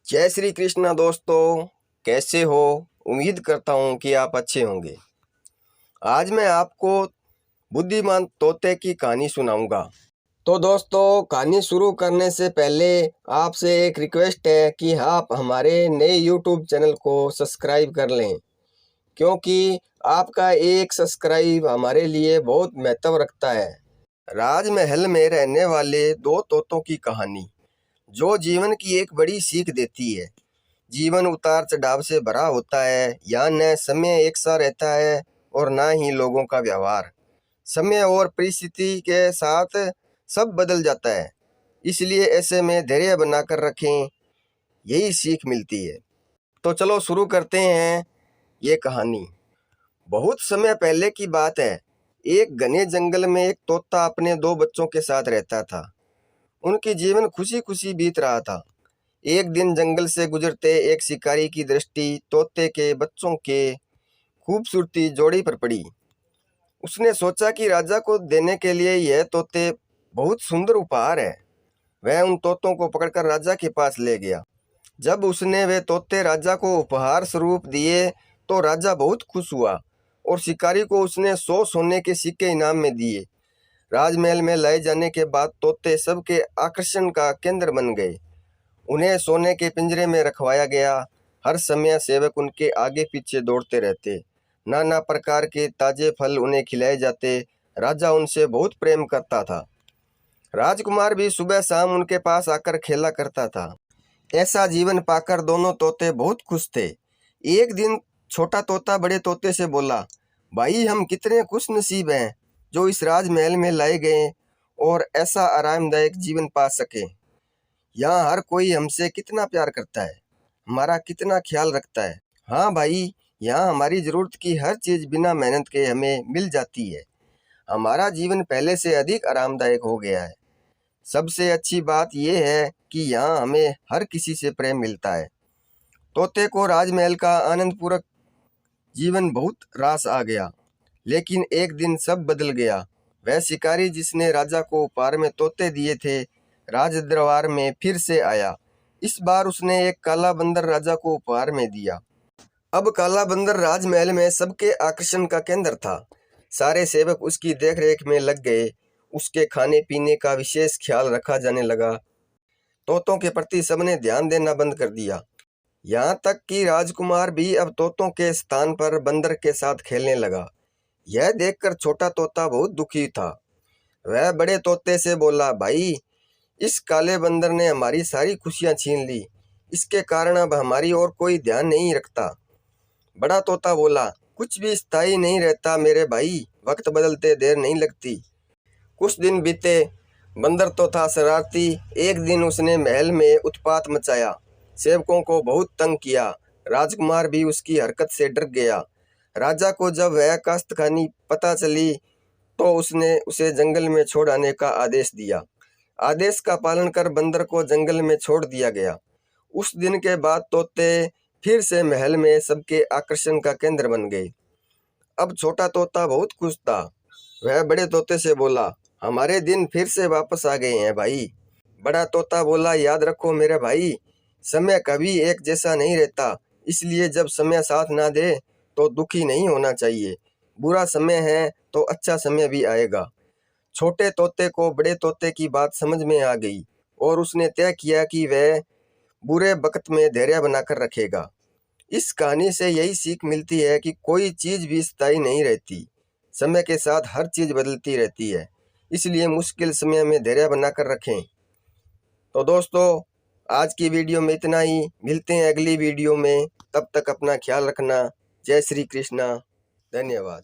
जय श्री कृष्णा दोस्तों, कैसे हो? उम्मीद करता हूँ कि आप अच्छे होंगे। आज मैं आपको बुद्धिमान तोते की कहानी सुनाऊंगा। तो दोस्तों, कहानी शुरू करने से पहले आपसे एक रिक्वेस्ट है कि आप हमारे नए YouTube चैनल को सब्सक्राइब कर लें, क्योंकि आपका एक सब्सक्राइब हमारे लिए बहुत महत्व रखता है। राजमहल में रहने वाले दो तोतों की कहानी, जो जीवन की एक बड़ी सीख देती है। जीवन उतार चढ़ाव से भरा होता है। यहाँ न समय एक सा रहता है और ना ही लोगों का व्यवहार। समय और परिस्थिति के साथ सब बदल जाता है, इसलिए ऐसे में धैर्य बनाकर रखें, यही सीख मिलती है। तो चलो शुरू करते हैं ये कहानी। बहुत समय पहले की बात है। एक घने जंगल में एक तोता अपने दो बच्चों के साथ रहता था। उनकी जीवन खुशी खुशी बीत रहा था। एक दिन जंगल से गुजरते एक शिकारी की दृष्टि तोते के बच्चों के खूबसूरती जोड़ी पर पड़ी। उसने सोचा कि राजा को देने के लिए यह तोते बहुत सुंदर उपहार है। वह उन तोतों को पकड़कर राजा के पास ले गया। जब उसने वे तोते राजा को उपहार स्वरूप दिए तो राजा बहुत खुश हुआ और शिकारी को उसने 100 सोने के सिक्के इनाम में दिए। राजमहल में लाए जाने के बाद तोते सबके आकर्षण का केंद्र बन गए। उन्हें सोने के पिंजरे में रखवाया गया। हर समय सेवक उनके आगे पीछे दौड़ते रहते। नाना प्रकार के ताजे फल उन्हें खिलाए जाते। राजा उनसे बहुत प्रेम करता था। राजकुमार भी सुबह शाम उनके पास आकर खेला करता था। ऐसा जीवन पाकर दोनों तोते बहुत खुश थे। एक दिन छोटा तोता बड़े तोते से बोला, भाई, हम कितने खुश नसीब हैं जो इस राजमहल में लाए गए और ऐसा आरामदायक जीवन पा सके। यहाँ हर कोई हमसे कितना प्यार करता है, हमारा कितना ख्याल रखता है। हाँ भाई, यहाँ हमारी ज़रूरत की हर चीज़ बिना मेहनत के हमें मिल जाती है। हमारा जीवन पहले से अधिक आरामदायक हो गया है। सबसे अच्छी बात यह है कि यहाँ हमें हर किसी से प्रेम मिलता है। तोते को राजमहल का आनंदपूर्वक जीवन बहुत रास आ गया। लेकिन एक दिन सब बदल गया। वह शिकारी जिसने राजा को उपहार में तोते दिए थे, राज दरबार में फिर से आया। इस बार उसने एक काला बंदर राजा को उपहार में दिया। अब काला बंदर राजमहल में सबके आकर्षण का केंद्र था। सारे सेवक उसकी देखरेख में लग गए। उसके खाने पीने का विशेष ख्याल रखा जाने लगा। तोतों के प्रति सबने ध्यान देना बंद कर दिया। यहाँ तक कि राजकुमार भी अब तोतों के स्थान पर बंदर के साथ खेलने लगा। यह देखकर छोटा तोता बहुत दुखी था। वह बड़े तोते से बोला, भाई, इस काले बंदर ने हमारी सारी खुशियां छीन ली। इसके कारण अब हमारी ओर कोई ध्यान नहीं रखता। बड़ा तोता बोला, कुछ भी स्थायी नहीं रहता मेरे भाई, वक्त बदलते देर नहीं लगती। कुछ दिन बीते। बंदर तो था शरारती। एक दिन उसने महल में उत्पात मचाया, सेवकों को बहुत तंग किया। राजकुमार भी उसकी हरकत से डर गया। राजा को जब वह कष्टकहानी पता चली तो उसने उसे जंगल में छोड़ आने का आदेश दिया। आदेश का पालन कर बंदर को जंगल में छोड़ दिया गया। उस दिन के बाद तोते फिर से महल में सबके आकर्षण का केंद्र बन गए। अब छोटा तोता बहुत खुश था। वह बड़े तोते से बोला, हमारे दिन फिर से वापस आ गए हैं भाई। बड़ा तोता बोला, याद रखो मेरे भाई, समय कभी एक जैसा नहीं रहता, इसलिए जब समय साथ ना दे तो दुखी नहीं होना चाहिए। बुरा समय है तो अच्छा समय भी आएगा। छोटे तोते को बड़े तोते की बात समझ में आ गई और उसने तय किया कि वह बुरे वक्त में धैर्य बनाकर रखेगा। इस कहानी से यही सीख मिलती है कि कोई चीज़ भी स्थायी नहीं रहती। समय के साथ हर चीज़ बदलती रहती है, इसलिए मुश्किल समय में धैर्य बनाकर रखें। तो दोस्तों, आज की वीडियो में इतना ही। मिलते हैं अगली वीडियो में। तब तक अपना ख्याल रखना। जय श्री कृष्णा। धन्यवाद।